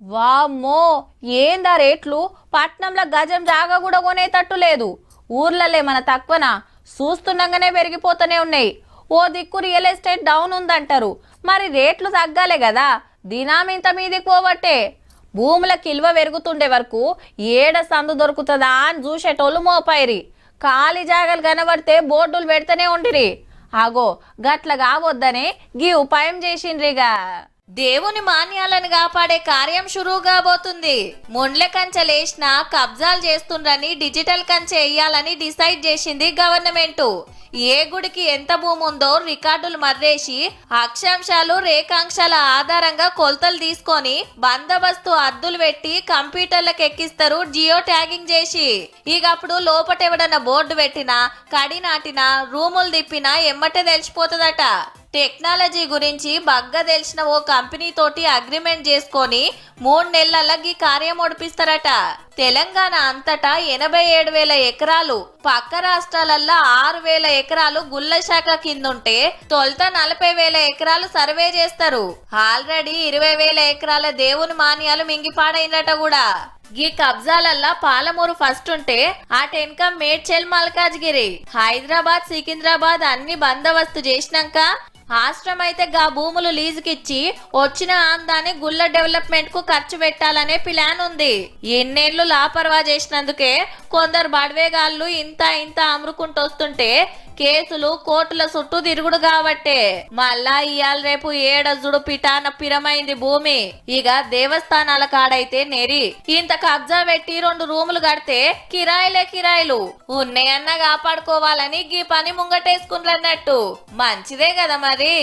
వామ్మో, ఏందా రేట్లు? పట్నంలో గజం జాగా కూడా కొనేటట్టు లేదు. ఊర్లలే మన తక్కువనా? చూస్తుండగానే పెరిగిపోతూనే ఉన్నాయి. ఓ దిక్కు రియల్ ఎస్టేట్ డౌన్ ఉందంటారు, మరి రేట్లు తగ్గాలే కదా. దినామింత మీదికి పోవట్టే. భూముల కిల్వ పెరుగుతుండే వరకు ఏడ సందు దొరుకుతుందా అని చూసేటోళ్ళు మోపైరి. ఖాళీ జాగాలు కనబడితే బోర్డులు పెడితేనే ఉండిరి. ఆగో గట్ల కావద్దనే గీ ఉపాయం చేసిండ్రిగా. దేవుని మాన్యాలను కాపాడే కార్యం షురూగా పోతుంది. ముండ్ల కంచె లేసిన కబ్జాలు చేస్తుండ్రని డిజిటల్ కంచె వేయాలని డిసైడ్ చేసింది గవర్నమెంట్. ఏ గుడికి ఎంత భూమి ఉందో రికార్డులు మర్రేసి అక్షాంశాలు రేఖాంశాల ఆధారంగా కొలతలు తీసుకొని బందోబస్తు అద్దులు పెట్టి కంప్యూటర్లకు ఎక్కిస్తారు జియో ట్యాగింగ్ చేసి. ఇక అప్పుడు లోపటెవడన్నా బోర్డు పెట్టినా, కడి నాటినా, రూములు తిప్పినా ఎమ్మటే తెలిసిపోతుందట. టెక్నాలజీ గురించి బగ్గా తెలిసిన ఓ కంపెనీ తోటి అగ్రిమెంట్ చేసుకొని 3 నెలల ఈ కార్యం ఒడిపిస్తారట. తెలంగాణ అంతటా 87,000 ఎకరాలు, పక్క రాష్ట్రాలల్లో 6,000 ఎకరాలు గుల్ల శాఖ కిందుంటే తొలుత 40,000 ఎకరాలు సర్వే చేస్తారు. ఆల్రెడీ 20,000 ఎకరాల దేవుని మాన్యాలు మింగిపాడైనట కూడా. ఈ కబ్జాలల్లా పాలమూరు ఫస్ట్ ఉంటే ఆ టెన్క మేడ్చల్, మల్కాజ్గిరి, హైదరాబాద్, సికింద్రాబాద్ అన్ని బందోబస్తు చేసినాక ఆశ్రమం అయితే గా భూములు లీజుకిచ్చి వచ్చిన ఆందాన్ని గుళ్ళ డెవలప్మెంట్ కు ఖర్చు పెట్టాలనే ప్లాన్ ఉంది. ఎన్నేళ్లు లాపర్వా చేసినందుకే కొందరు బడవేగాళ్ళు ఇంత ఇంత అమ్ముకుంటొస్తుంటే కేసులు కోర్టుల చుట్టూ తిరుగుడు కాబట్టే మళ్ళా ఇయాల రేపు ఏడజుడు పిటాన పిరమైంది భూమి. ఇక దేవస్థానాల కాడైతే నెరి ఇంత కబ్జా పెట్టి 2 రూములు కడితే కిరాయిలే కిరాయిలు. ఉన్నాయన్నా కాపాడుకోవాలని గీ పని ముంగటేసుకుంటున్నట్టు. మంచిదే కదా మరి.